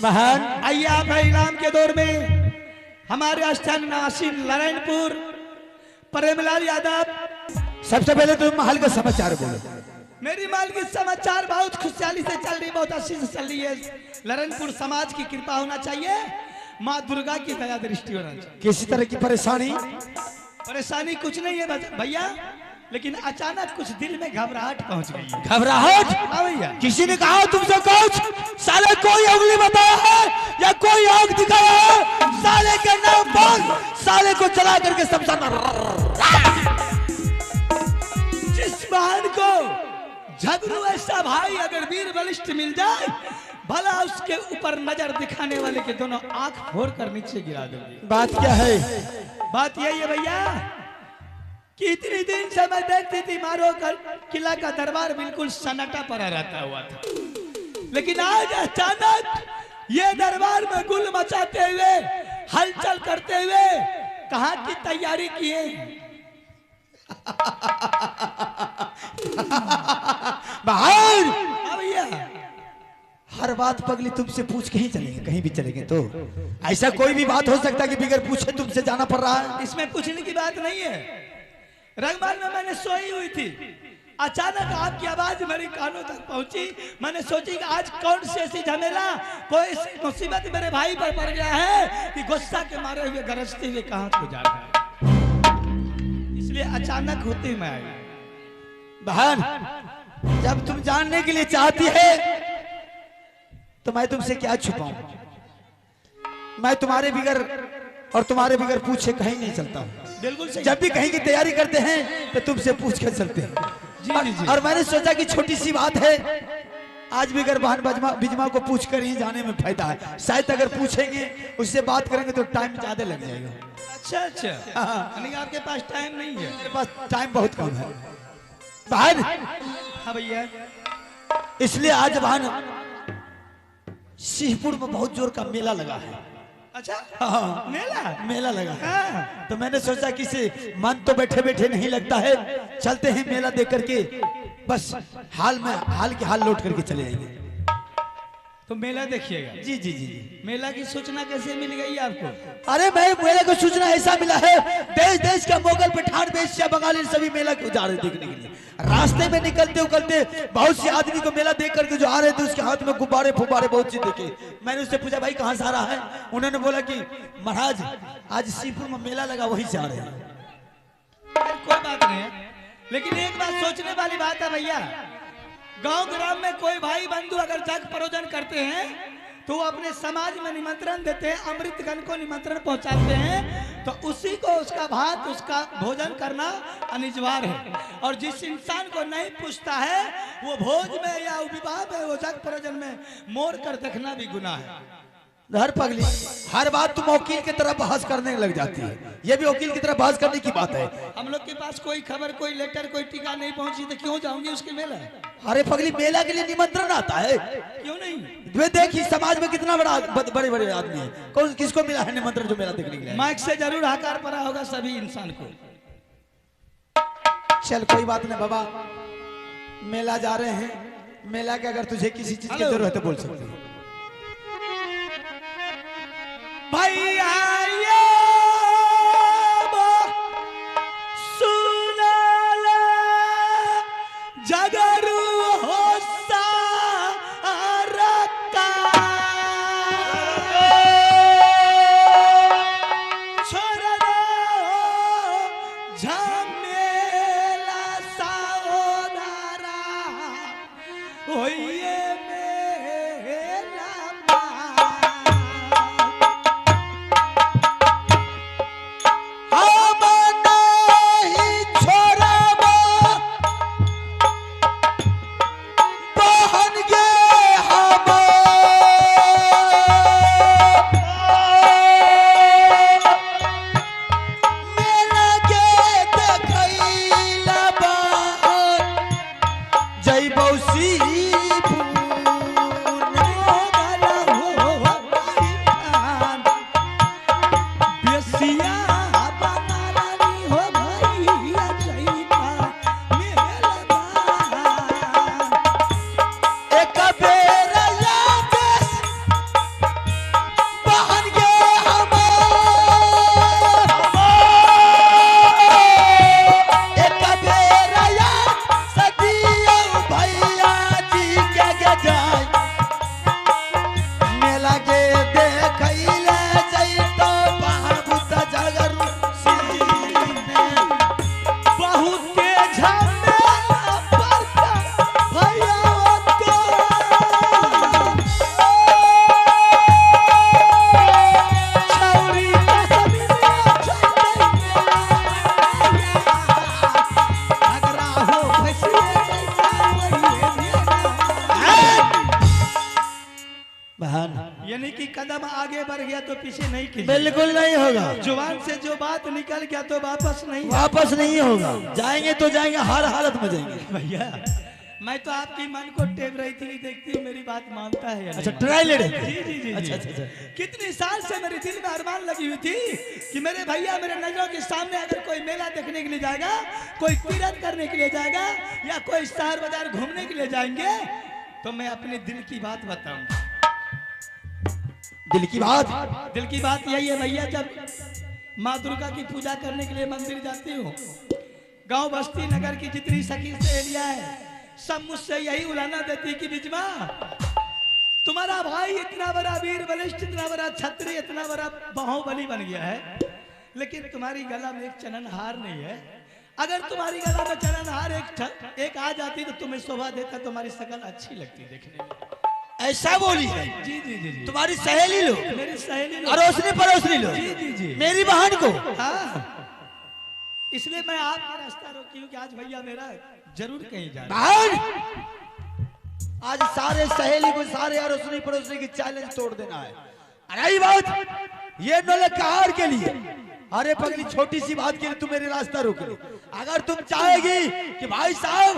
महान आइए आप इनाम के दौर में हमारे स्थान नासिर नारायणपुर प्रेमलाल यादव। सबसे पहले तुम महल का समाचार बोलो। मेरी माल की समाचार बहुत खुशहाली से चल रही, बहुत अच्छी से चल रही है। नारायणपुर समाज की कृपा होना चाहिए, माँ दुर्गा की दया दृष्टि होना चाहिए। किसी तरह की परेशानी परेशानी कुछ नहीं है भैया, लेकिन अचानक कुछ दिल में घबराहट पहुंच गई है। घबराहट? हाँ भैया। किसी ने कहा तुमसे कुछ? साले कोई उंगली बताया है या कोई आग दिखाया है? साले के नाम पर साले को चला करके समझाना। जिस बहन को झगड़ू ऐसा भाई अगर वीर बलिष्ठ मिल जाए, भला उसके ऊपर नजर दिखाने वाले के दोनों आंख फोड़ कर नीचे गिरा दोगे। बात क्या है? बात यही है भैया कि इतनी दिन से मैं देखती थी मारो कर किला का दरबार बिल्कुल सन्नाटा पड़ा रहता हुआ था, लेकिन आज अचानक ये दरबार में गुल मचाते हुए हलचल करते हुए कहाँ की तैयारी किए। बाहर भैया हर बात पगली तुमसे पूछ के ही चलेंगे, कहीं भी चलेंगे तो ऐसा कोई भी बात हो सकता है कि बिगर पूछे तुमसे जाना पड़ रहा है? इसमें पूछने की बात नहीं है। रंगमहल में मैंने सोई हुई थी, अचानक आपकी आवाज मेरी कानों तक पहुंची। मैंने सोची कि आज कौन सी ऐसी झमेला, कोई मुसीबत मेरे भाई पर पड़ गया है कि गुस्सा के मारे हुए गरजते हुए कहां को जा रहा है, इसलिए अचानक होती मैं आई। बहन, जब तुम जानने के लिए चाहती है तो मैं तुमसे क्या छुपाऊं? मैं तुम्हारे बिगर और तुम्हारे बिगर पूछे कहीं नहीं चलता हूं। बिल्कुल सही। जब भी कहीं की तैयारी करते हैं तो तुमसे पूछ कर चलते हैं। और मैंने सोचा कि छोटी सी बात है, आज बिगर बहन बिजमा को पूछ कर ही जाने में फायदा है। शायद अगर पूछेंगे उससे बात करेंगे तो टाइम ज्यादा लग जाएगा। अच्छा अच्छा, यानी कि आपके पास टाइम नहीं है? मेरे पास टाइम बहुत कम है बहन। हाँ भैया। इसलिए आज बहन सिंहपुर में बहुत जोर का मेला लगा है। अच्छा, हाँ, मेला लगा है। हाँ। तो मैंने सोचा कि से मन तो बैठे बैठे नहीं लगता है, चलते हैं मेला देख करके बस हाल के हाल लौट करके चले आएंगे। तो मेला देखिएगा। जी जी जी जी। मेला की सूचना कैसे मिल गई आपको? अरे भाई, मेले को सूचना ऐसा मिला है, देश देश का मोगल पठान वेश्या बंगाली सभी मेला को जा रहे देखने के लिए। रास्ते में निकलते उकलते बहुत से आदमी को मेला देख करके जो आ रहे थे, उसके हाथ में गुब्बारे फुब्बारे बहुत चीज देखे। मैंने उससे पूछा भाई कहाँ से आ रहा है? उन्होंने बोला कि महाराज आज सिंहपुर में मेला लगा, वहीं से आ रहे हैं। कोई बात नहीं है, लेकिन एक बात सोचने वाली बात है भैया, गांव ग्राम में कोई भाई बंधु अगर जग प्रयोजन करते हैं तो वो अपने समाज में निमंत्रण देते हैं, अमृतगण को निमंत्रण पहुंचाते हैं, तो उसी को उसका भात उसका भोजन करना अनिवार्य है। और जिस इंसान को नहीं पूछता है वो भोज में या विवाह में वो जग प्रयोजन में मोड़ कर देखना भी गुनाह है। हर पगली हर बात तुम वकील की तरह बहस करने लग जाती है, ये भी वकील की तरह बहस करने की बात है। हम लोग के पास कोई खबर, कोई लेटर, कोई टीका नहीं पहुंची तो क्यों जाऊंगी उसके मेला? अरे पगली, मेला के लिए निमंत्रण आता है, क्यों नहीं? वे देखी समाज में कितना बड़े बड़े आदमी है, कौन किसको मिला है निमंत्रण जो मेला देखने के लिए? माइक से जरूर हकार पड़ा होगा सभी इंसान को। चल कोई बात नहीं बाबा, मेला जा रहे हैं, मेला के अगर तुझे किसी चीज की जरूरत है बोल सकते हैं। भैया जगरू हो सारका छोड़ दो झमेला साओदारा होइए मेला कदम आगे बढ़ गया तो पीछे नहीं कीजिए। बिल्कुल नहीं होगा। जुबान से जो बात निकल गया तो वापस नहीं होगा। जाएंगे तो जाएंगे, हर हालत में जाएंगे। भैया मैं तो आपकी मन को टेप रही थी, देखती हूँ मेरी बात मानता है। अच्छा ट्राई ले रहे थे? जी जी जी अच्छा, जी। अच्छा, अच्छा। कितनी साल से मेरे दिल में अरमान लगी हुई थी कि मेरे भैया मेरे नजरों के सामने अगर कोई मेला देखने के लिए जाएगा, कोई तीरथ करने के लिए जाएगा, या कोई शहर बाजार घूमने के लिए जाएंगे, तो मैं अपने दिल की बात बताऊंगा। दिल की बात? दिल की बात यही है भैया, जब माँ दुर्गा की पूजा करने के लिए मंदिर जाती हूँ, गांव बस्ती नगर की जितनी सखी सहेलियां हैं सब मुझसे यही उलाना देती कि बिजमा तुम्हारा भाई इतना बड़ा वीर बलिष्ठ, इतना बड़ा छत्री, इतना बड़ा बाहुबली बन गया है, लेकिन तुम्हारी गला में एक चनन हार नहीं है। अगर तुम्हारी गला में चनन हार एक आ जाती तो तुम्हें शोभा देता, तुम्हारी शकल अच्छी लगती देखने में। ऐसा बोली है? जी जी जी जी। तुम्हारी सहेली लो? मेरी सहेली लो, अड़ोसनी पड़ोसनी लो? जी जी जी। मेरी बहन को? हाँ, इसलिए मैं आपका रास्ता रोकी हूँ कि आज भैया मेरा जरूर कहीं जाए। बहन आज सारे सहेली को, सारे अड़ोसनी पड़ोसनी की चैलेंज तोड़ देना है। अरे बात ये नौलखहार के लिए, अरे पगली छोटी सी बात के लिए तुम मेरे रास्ता रोक लो। अगर तुम चाहेगी कि भाई साहब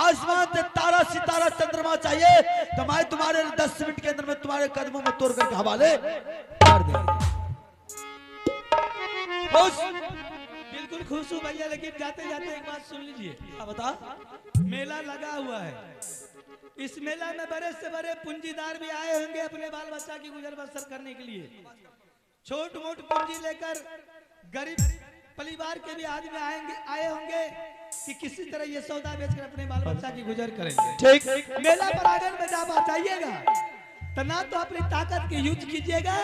आसमान से तारा सितारा चंद्रमा चाहिए, तो मैं तुम्हारे 10 मिनट के अंदर में तुम्हारे कदमों में तोड़ करके हवाले कर देंगे। बिल्कुल खुश हूँ भैया, लेकिन जाते जाते एक बात सुन लीजिए। क्या बता? मेला लगा हुआ है, इस मेला में बड़े से बड़े पूंजीदार भी आए होंगे अपने बाल बच्चा की गुजर बसर करने के लिए। छोट मोट पूंजी लेकर गरीब परिवार के भी आदमी आए होंगे कि किसी तरह ये सौदा बेचकर अपने बाल बच्चा की गुजर करेंगे। ठीक। मेला प्रांगण में जब आप जाइएगा तो ना तो अपनी ताकत के यूज कीजिएगा,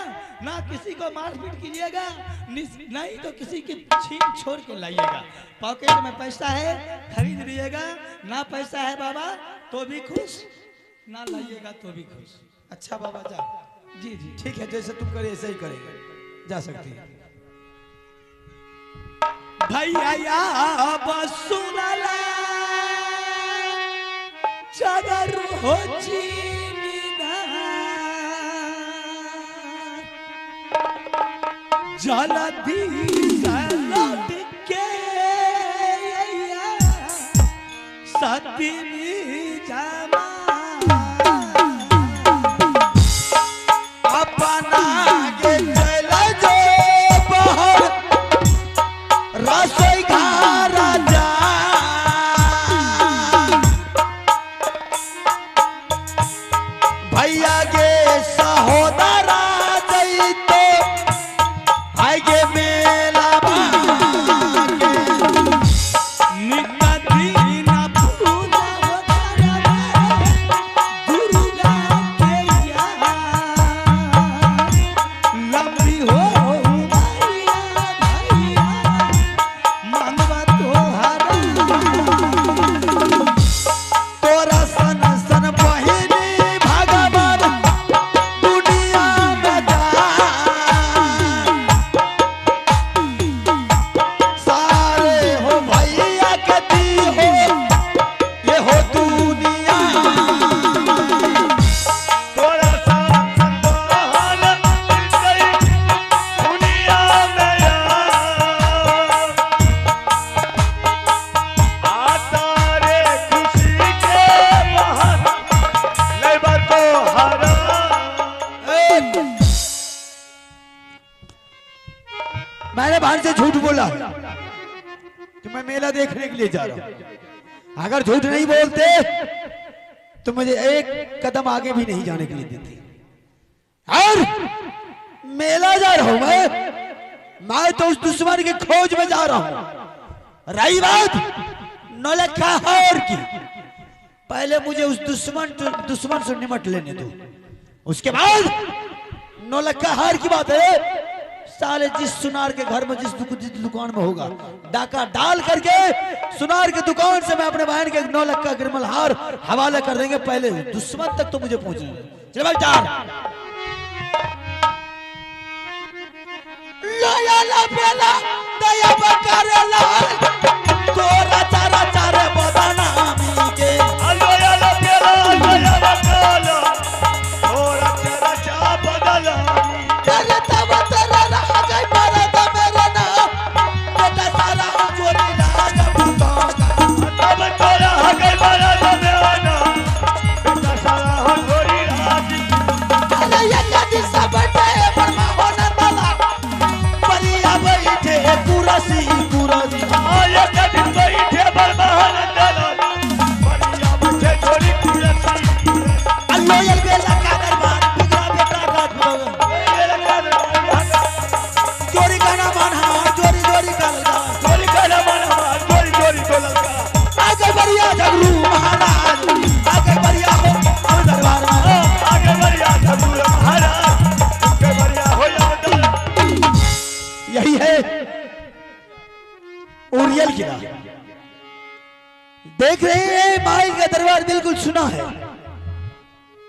ना किसी को मारपीट कीजिएगा, नहीं तो किसी की छीन छोड़ के लाइएगा। पॉकेट में पैसा है खरीद लीजिएगा, ना पैसा है बाबा तो भी खुश, ना लाइएगा तो भी खुश। अच्छा बाबा जा। जी जी ठीक है, जैसे तुम करे ऐसे ही करेंगे, जा सकती है। भैया बसुनला चगर हो चीना जलदी लौट के सती जमा अपना के चला जो बाहर रसोई घर जा, भैया के सहोदरा जैतो आगे मेला मैंने भान से झूठ बोला कि मैं मेला देखने के लिए जा रहा हूं। अगर झूठ नहीं बोलते तो मुझे एक कदम आगे भी नहीं जाने के लिए देते। और मेला जा रहा हूं मैं तो उस दुश्मन की खोज में जा रहा हूं। रही बात नौलखहार की, पहले मुझे उस दुश्मन से निमट लेने दो, उसके बाद नौलखहार की बात है। साले जिस सुनार के घर में जिस दुकान में होगा डाका डाल करके सुनार के दुकान से मैं अपने बहन के 9 लाख का गिरमल हार हवाले कर देंगे। पहले दुश्मन तक तो मुझे पहुंचना है। चल भाई चार लोया ला बेला दया बकरेला तोरा चारा चारे बदनामी के लोया ला बेला दया बकरेला तोरा चारा चारा बदनामी सुना है।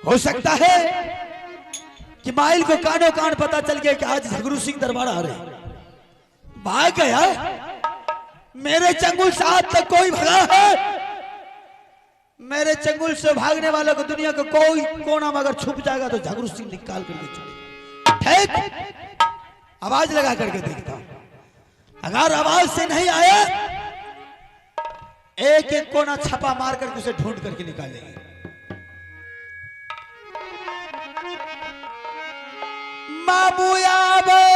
हो सकता है कि माइल को कानो कान पता चल गया कि आज झगरू सिंह दरबार आ रहे। भाग गया मेरे चंगुल से आज तक कोई भगा है? मेरे चंगुल से भागने वालों को दुनिया का कोई कोना में अगर छुप जाएगा तो झगरू सिंह निकाल करके चलेगा। ठीक, आवाज लगा करके देखता हूं। अगर आवाज से नहीं आया एक एक कोना छापा मार करके उसे ढूंढ करके निकालेंगे। मामू आवे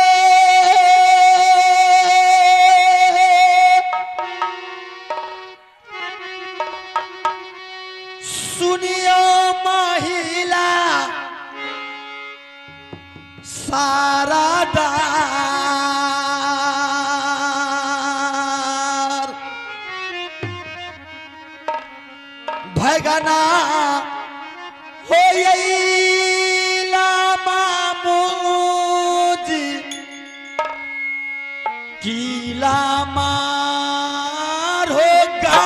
सुनियो महिला सारा दार भगना हो मामूजी कीला मार होगा।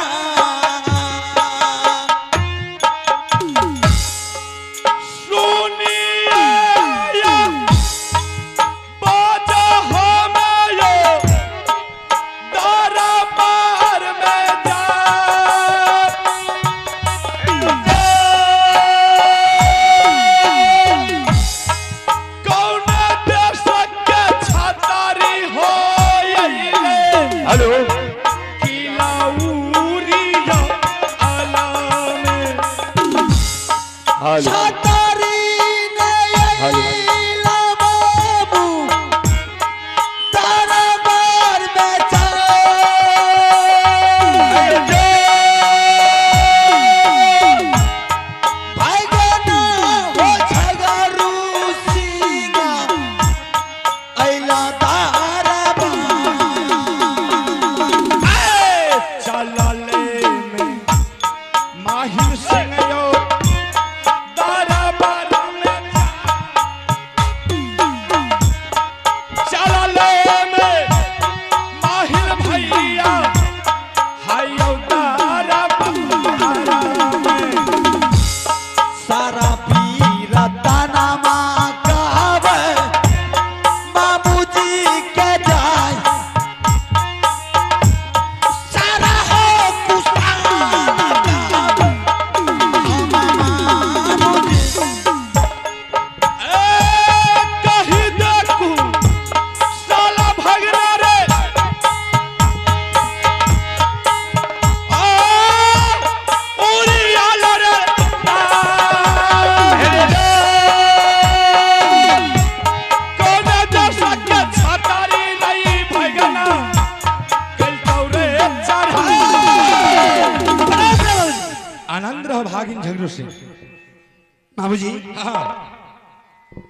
बाबूजी हाँ,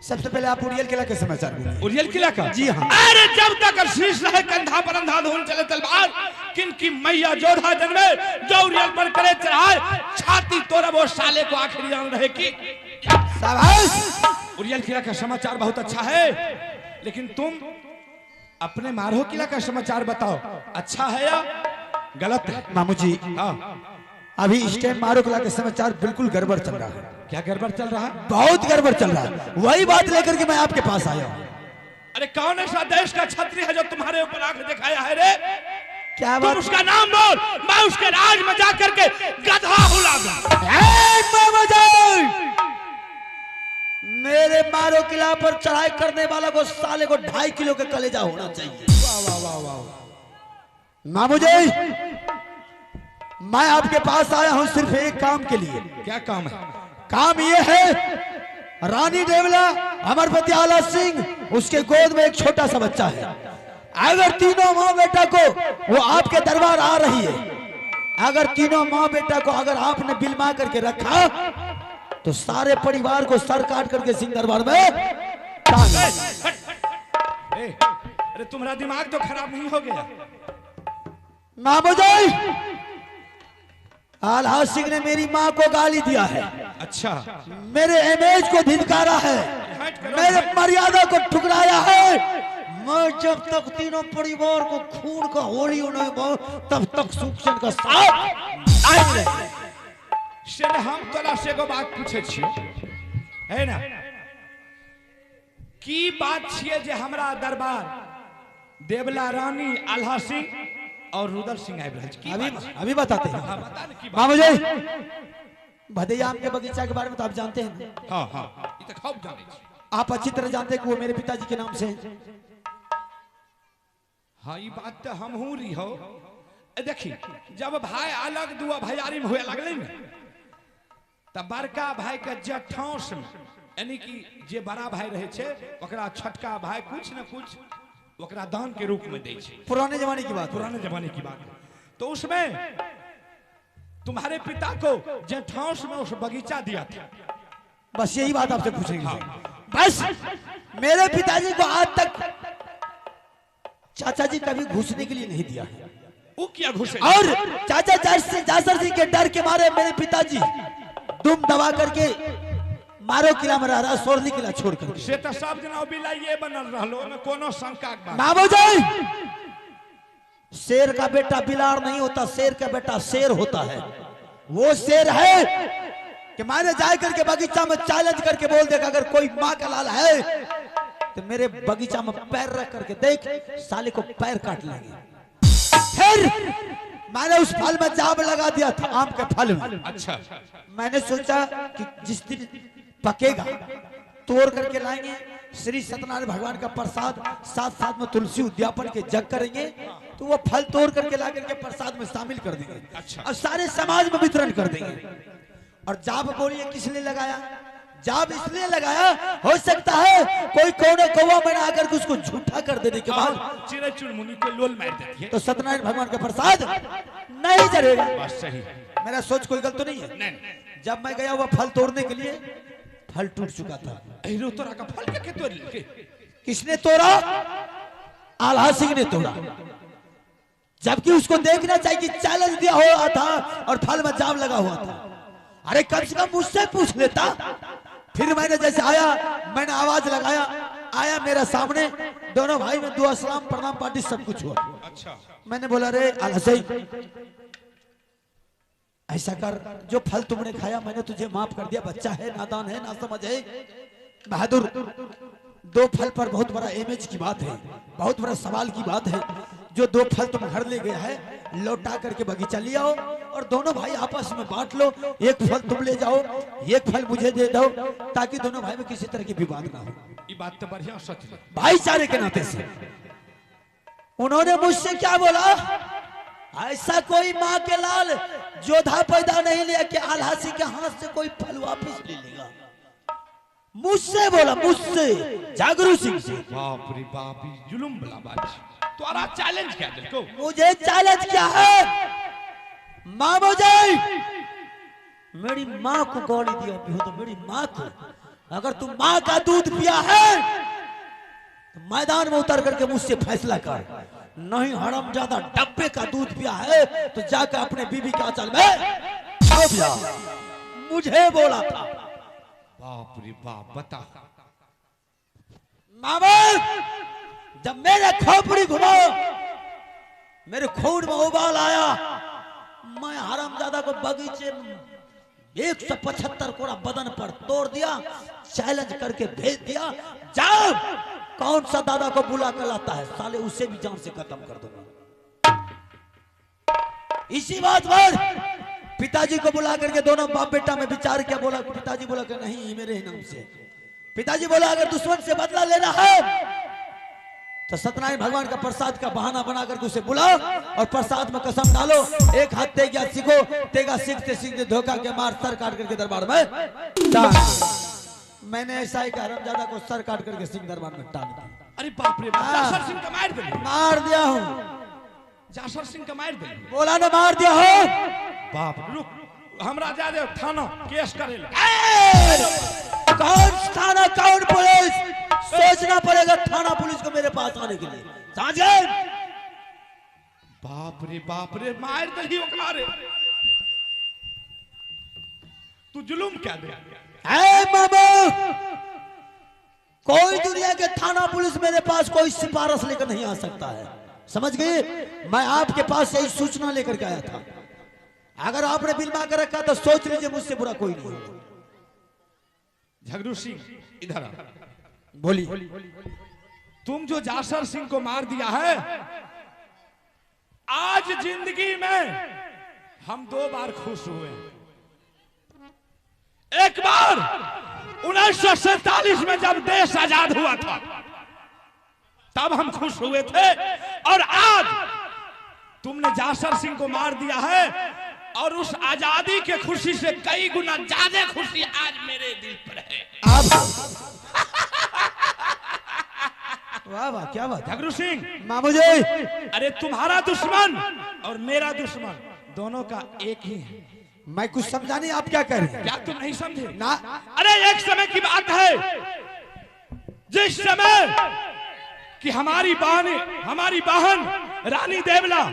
सबसे पहले आप उड़ियल किला के समाचार बोलिए। उड़ियल किला का? जी हाँ। अरे जब तक शीश रहे कंधा पर अंधाधुन चले तलवार, किनकी मैया जोधा जन्मे जो उड़ियल पर करे चढ़ाए, छाती तोड़ा वो साले को आखिरी जान रहे की। शाबाश। उड़ियल किला का समाचार बहुत अच्छा है, लेकिन तुम अपने मारो किला का समाचार बताओ, अच्छा है या गलत है? मामू जी हाँ, अभी इस टाइम मारो किला के समाचार बिल्कुल गड़बड़ चल रहा है। क्या गड़बड़ चल रहा है? बहुत गड़बड़ चल रहा है, वही बात लेकर के मैं आपके पास आया हूँ। अरे कौन ऐसा देश का छत्री है जो तुम्हारे ऊपर आंख दिखाया है रे? क्या बात? तुम उसका नाम बोल, मैं उसके राज में जाकर के गधा हुला दूं। मेरे मारो किला पर चढ़ाई करने वाला को साले को 2.5 किलो का कलेजा होना चाहिए। वाह वाह वाह वाह। मामू जी मैं आपके पास आया हूं सिर्फ एक काम के लिए। क्या काम है? काम ये है, रानी देवला अमरपति आला सिंह, उसके गोद में एक छोटा सा बच्चा है। अगर तीनों माँ बेटा को वो आपके दरबार आ रही है, अगर तीनों माँ बेटा को अगर आपने बिलमा करके रखा तो सारे परिवार को सर काट करके सिंह दरबार में टांग। अरे तुम्हारा दिमाग तो खराब नहीं हो गया? मामू जी आल्हा सिंह ने मेरी माँ को गाली दिया है। अच्छा, मेरे इमेज को धिनकारा है, मेरे मर्यादा को ठुकराया है। मैं जब तक तीनों परिवार को खून का होली उन्हें तब तक सूक्ष्म का साथ से हम तोरा से एगो बात पूछे छियै, है ना, की बात छियै जे हमरा दरबार देवला रानी आल्हा सिंह और रुदल सिंह आबि रहल छै? की अभी बात छै? अभी बताते हैं। हाँ, बता ने की बात। मामू जी, भदैया आम के बगीचा के बारे में तो आप जानते हैं। हाँ हाँ, ये तो खूब जाने छी। आप अच्छी तरह जानते हैं कि वो मेरे पिताजी के नाम से हैं। हाँ, ये बात तो हम हूँ रही हो। देखी, जब भाई अलग दुआ भैयारी में हुए लगले ने, तब बड़का भाई के जेठौस में, यानी कि जे बड़ा भाई रहे छे, ओकरा छटका भाई कुछ न कुछ ओकरा दान के रूप में दे छे। पुराने जमाने की बात, पुराने जमाने की बात है। तो उसमें तुम्हारे पिता को जेठौस में उस बगीचा दिया था। बस यही बात आपसे पूछेंगे। बस मेरे पिताजी को आज तक चाचा जी कभी घुसने के लिए नहीं दिया है। वो क्या घुसे? और चाचा जासर सिंह के डर के मारे मेरे पिताजी दुम दबा करके मारो किला में रहा, सोरली किला छोड़ करके। से तो सब जना बिला ये बनल रहलो न, कोनो शंका के बात। मामू जी, शेर का बेटा बिलाड़ नहीं होता, शेर का बेटा शेर होता है। वो शेर है कि मैंने जाए करके बगीचा में चैलेंज करके बोल देगा अगर कोई माँ का लाल है तो मेरे बगीचा में पैर रख करके देख, साले को पैर काट लेंगे। फिर मैंने उस फल में जाम लगा दिया था, आम के फल में। अच्छा, मैंने सोचा कि जिस दिन पकेगा तोड़ करके लाएंगे, श्री सत्यनारायण भगवान का प्रसाद, साथ साथ में तुलसी उद्यापन के जग करेंगे, तो वो फल तोड़ करके ला करके प्रसाद में शामिल कर देंगे। अच्छा। और सारे समाज में वितरण कर देंगे। और जाप बोलिए किसने लगाया? जाप इसलिए लगाया, हो सकता है कोई कोने कौवा में आकर के उसको झूठा कर देने के बाद चिड़ै चुनमुनी के लोल मार देती है। तो सत्यनारायण भगवान का प्रसाद नहीं चढ़ेगा। बस सही। मेरा सोच कोई गलत तो नहीं है? नहीं, जब मैं गया हुआ फल तोड़ने के लिए, फल टूट चुका था। अहिरो तोरा का फल के तोड़ ले। किसने तोड़ा? आल्हा सिंह ने तोड़ा। जबकि उसको देखना चाहिए कि चैलेंज दिया हुआ था और फल में जाम लगा हुआ था। अरे कम से कम मुझसे पूछ लेता। फिर मैंने जैसे आया, मैंने आवाज लगाया, आया मेरा सामने, दोनों भाई में दुआ सलाम प्रणाम पार्टी सब कुछ हुआ। अच्छा, मैंने बोला रे आल्हा सिंह, ऐसा कर, जो फल तुमने खाया मैंने तुझे माफ कर दिया। बच्चा है, नादान है, ना समझ है, बहादुर। दो फल पर बहुत बड़ा इमेज की बात है, बहुत बड़ा सवाल की बात है। जो दो फल तुम घर ले गया है, लौटा करके बगीचा ले आओ और दोनों भाई आपस में बांट लो। एक फल तुम ले जाओ, एक फल मुझे दे दो, ताकि दोनों भाई में किसी तरह की विवाद ना हो। ये बात तो बढ़िया सच है। भाईचारे के नाते से उन्होंने मुझसे क्या बोला? ऐसा कोई माँ के लाल जोधा पैदा नहीं लिया कि आल्हा सिंह के हाथ से कोई फल वापस ले लेगा। मुझसे बोला, मुझसे, जागरू सिंह से। बाप रे बाप, ये जुलुम वाला बात है। तोरा चैलेंज क्या देखो? मुझे चैलेंज क्या है? मामू जी, मेरी माँ को गाली दिया हो तो मेरी माँ को, अगर तुम माँ का दूध पिया है तो मैदान में उतर करके मुझसे फैसला कर। नहीं हरामजादा डब्बे का दूध पिया है तो जाकर अपने बीबी के आंचल में छुप जा। मुझे बोला था। बाप रे बाप, बता। मामा, जब मेरे खोपड़ी घुमा, मेरे खून में उबाल आया, मैं हरामजादा को बगीचे में 175 कोड़ा बदन पर तोड़ दिया, चैलेंज करके भेज दिया। जाओ, कौन सा दादा को बुला कर लाता है, साले उसे भी जान से खत्म कर दूंगा। इसी बात पर पिताजी को बुला करके दोनों बाप बेटा में विचार किया। बोला, पिताजी बोला कि नहीं, मेरे ही नाम से। पिताजी बोला अगर दुश्मन से बदला लेना है तो सत्यनारायण भगवान का प्रसाद का बहाना बना करके उसे बुलाओ और प्रसाद में कसम डालो, एक हाथ तेगा सीखो, तेगा सीखते सीखते धोखा के मार सर काट करके दरबार में टांग। मैंने ऐसा ही हरामजादा को सर काट करके सिंह दरबार में टांग दिया। अरे बाप रे बाप, जासर सिंह का मार दे। मार दिया हूँ। जासर सिंह का मार दे। बोला ना मार दिया हो। बाप, रुक, हमरा जा दे थाना केस करे ले। कौन थाना, कौन पुलिस? सोचना पड़ेगा थाना पुलिस को मेरे पास आने के लिए। समझ गए? बाप रे, मार दे ही ओकरा रे। तू जुलुम क्या दे? मामा, कोई दुनिया के थाना पुलिस मेरे पास कोई सिफारिश लेकर नहीं आ सकता है। समझ गए? मैं आपके पास यही सूचना लेकर के आया था। अगर आपने बिलमा कर रखा तो सोच लीजिए मुझसे बुरा कोई नहीं होगा। झगड़ू सिंह इधर आ। बोलिए। तुम जो जासर सिंह को मार दिया है, आज जिंदगी में हम 2 बार खुश हुए। एक बार 1947 में जब देश आजाद हुआ था तब हम खुश हुए थे, और आज तुमने जासर सिंह को मार दिया है, और उस आजादी के खुशी से कई गुना ज्यादा खुशी आज मेरे दिल पर है। आप वाह वाह, क्या बात। झगड़ू सिंह मामू जी, अरे तुम्हारा दुश्मन और मेरा दुश्मन दोनों का एक ही है। मैं कुछ समझा नहीं, आप क्या कह रहे हैं? क्या तुम नहीं समझे ना, अरे एक समय की बात है जिस समय कि हमारी बहन रानी देवला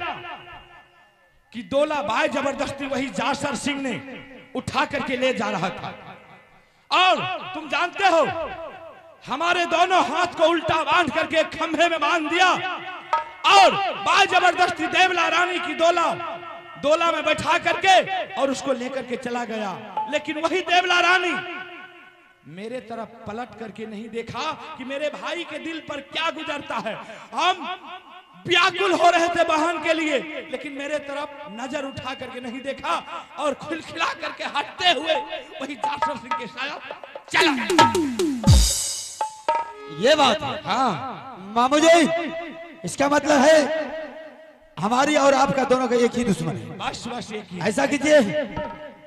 की डोला बाय जबरदस्ती वही जासर सिंह ने उठा करके ले जा रहा था, और तुम जानते हो हमारे दोनों हाथ को उल्टा बांध करके एक खंभे में बांध दिया, और बाय जबरदस्ती देवला रानी की डोला में बैठा करके और उसको लेकर के चला गया। लेकिन वही देवला रानी मेरे तरफ पलट करके नहीं देखा कि मेरे भाई के दिल पर क्या गुजरता है। हम व्याकुल हो रहे थे बहन के लिए, लेकिन मेरे तरफ नजर उठा करके नहीं देखा, और खिलखिला करके हटते हुए वही जासर सिंह के साथ चला। ये बात है। हाँ मामू जी, इसका मतलब है हमारी और आपका दोनों का एक ही दुश्मन है। बस एक ही। ऐसा कीजिए,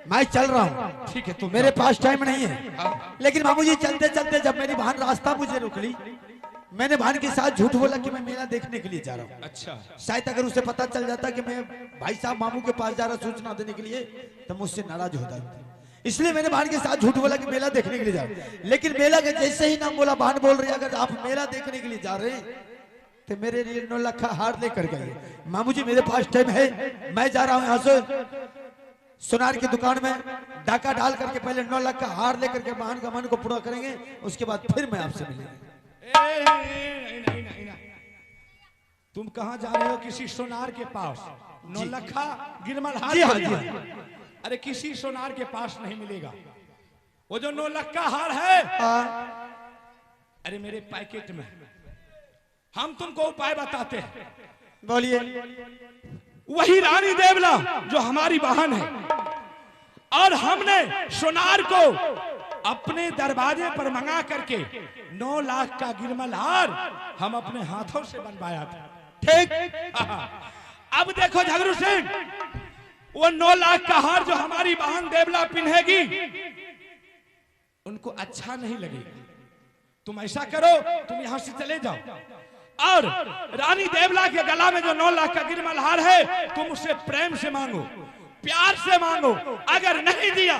मैं चल रहा हूँ, ठीक है, तुम मेरे पास टाइम नहीं है। हाँ। लेकिन मामू जी चलते चलते जब मेरी बहन रास्ता मुझे रोक ली, मैंने बहन के साथ झूठ बोला कि मैं मेला देखने के लिए जा रहा हूँ। अच्छा, शायद अगर उसे पता चल जाता कि मैं भाई साहब मामू के पास जा रहा सूचना देने के लिए, तो मुझसे नाराज होता। इसलिए मैंने बहन के साथ झूठ बोला कि मेला देखने के लिए जा रहा हूँ। लेकिन मेला का जैसे ही नाम बोला, बहन बोल रही है अगर आप मेला देखने के लिए जा रहे हैं तो मेरे लिए 9 लाख का हार लेकर गए। मामू जी मेरे पास टाइम है, मैं जा रहा हूँ यहाँ से सुनार की दुकान में डाका डाल करके पहले 9 लाख का हार लेकर के बहन का मन को पूरा करेंगे, उसके बाद फिर मैं आपसे मिलेंगे। नहीं। तुम कहाँ जा रहे हो? किसी सोनार के पास? 9 लखा गिरमल हार? जी हाँ, जी हाँ। अरे किसी सोनार के पास नहीं मिलेगा। वो जो 9 लाख का हार है, अरे मेरे पैकेट में। हम तुमको उपाय बताते हैं। बोलिए। वही रानी देवला जो हमारी बहन है, और हमने सोनार को अपने दरवाजे पर मंगा करके 9 लाख का गिरमल हार हम अपने हाथों से बनवाया था। ठीक। अब देखो झगड़ू सिंह, वो 9 लाख का हार जो हमारी बहन देवला पिन्हेगी, उनको अच्छा नहीं लगेगा। तुम ऐसा करो, तुम यहां से चले जाओ, और रानी देवला के गला में जो 9 लाख का गिरमल हार है, तुम उससे प्रेम से मांगो, प्यार से मांगो। अगर नहीं दिया,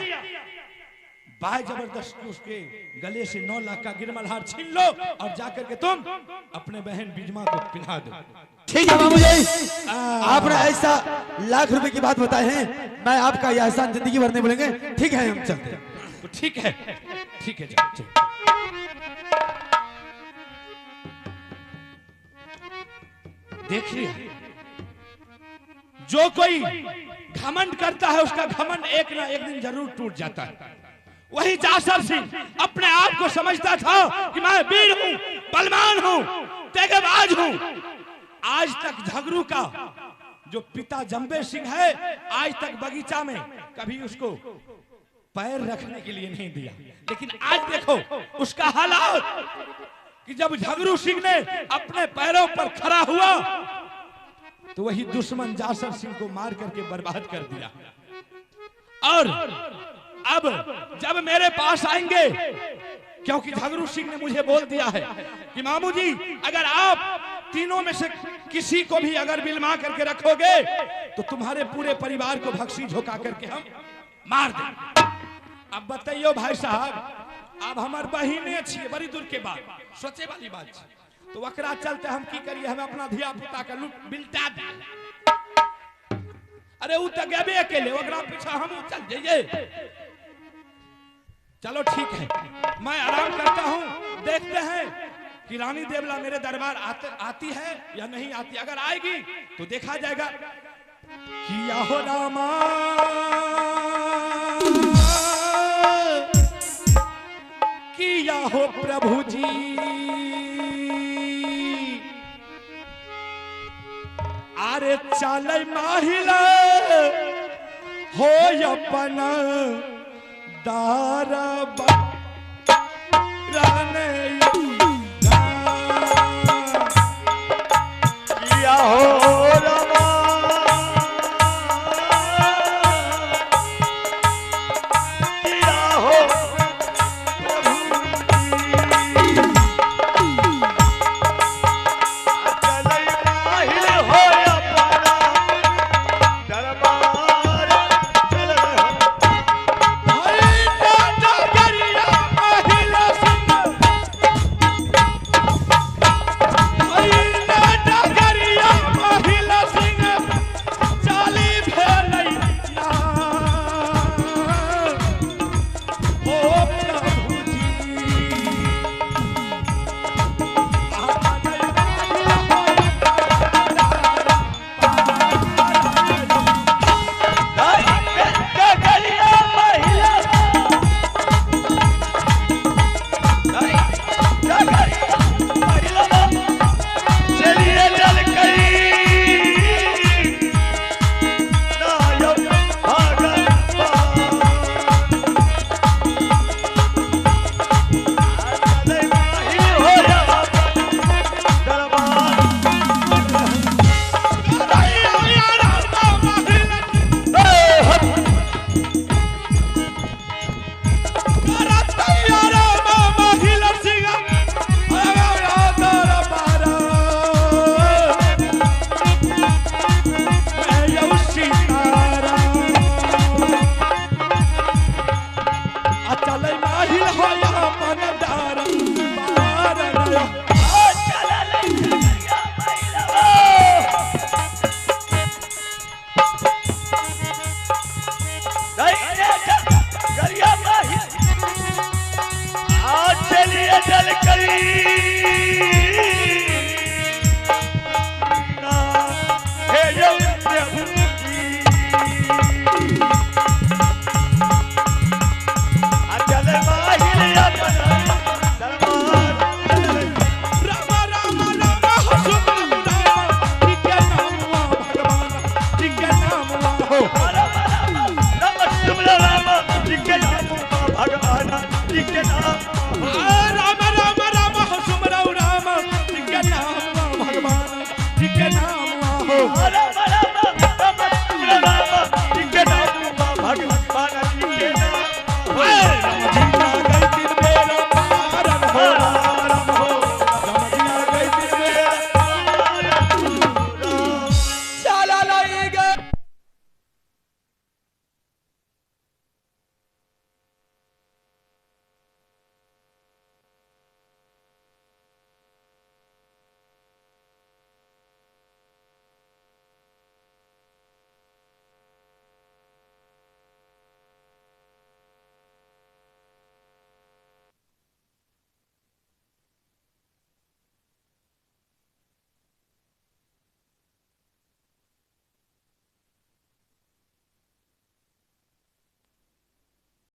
बाय जबरदस्ती उसके गले से 9 लाख का गिरमल हार छीन लो, और जाकर के तुम अपने बहन बिजमा को पिन्हा दो। ठीक है मामू जी, आपने ऐसा लाख रुपए की बात बताए हैं, मैं आपका यह एहसान जिंदगी भर नहीं भूलेंगे। ठीक है, हम चलते हैं। तो ठीक है, ठीक है, जाओ। देखिए, जो कोई घमंड करता है उसका घमंड एक ना एक दिन जरूर टूट जाता है। वही जासर सिंह अपने आप को समझता था कि मैं वीर हूं, बलवान हूं, तेगेबाज हूं। आज तक झगड़ू का जो पिता जंबे सिंह है, आज तक बगीचा में कभी उसको पैर रखने के लिए नहीं दिया। लेकिन आज देखो उसका हालात कि जब झगड़ू सिंह ने अपने पैरों पर खड़ा हुआ तो वही दुश्मन जासर सिंह को मार करके बर्बाद कर दिया। और अब जब मेरे पास आएंगे, क्योंकि झगड़ू सिंह ने मुझे बोल दिया है कि मामू जी अगर आप तीनों में से किसी को भी अगर बिलमा करके रखोगे तो तुम्हारे पूरे परिवार को भक्सी झोंका करके हम मार देंगे। अब बताइयो भाई साहब, अब हमार बहिने अच्छी बड़ी दूर के बाद सोचे वाली बात है, तो वकरा चलते हम की करिए, हम अपना धिया पुता का लूट बिल्टा दे। अरे वो तो गबे अकेले, वकरा पीछा हम चल जाइए। चलो ठीक है, मैं आराम करता हूं, देखते हैं कि रानी देवला मेरे दरबार आती है या नहीं आती। अगर आएगी तो देखा जाएगा, किया हो रामा किया हो प्रभु जी अरे चल महिला हो अपना दारा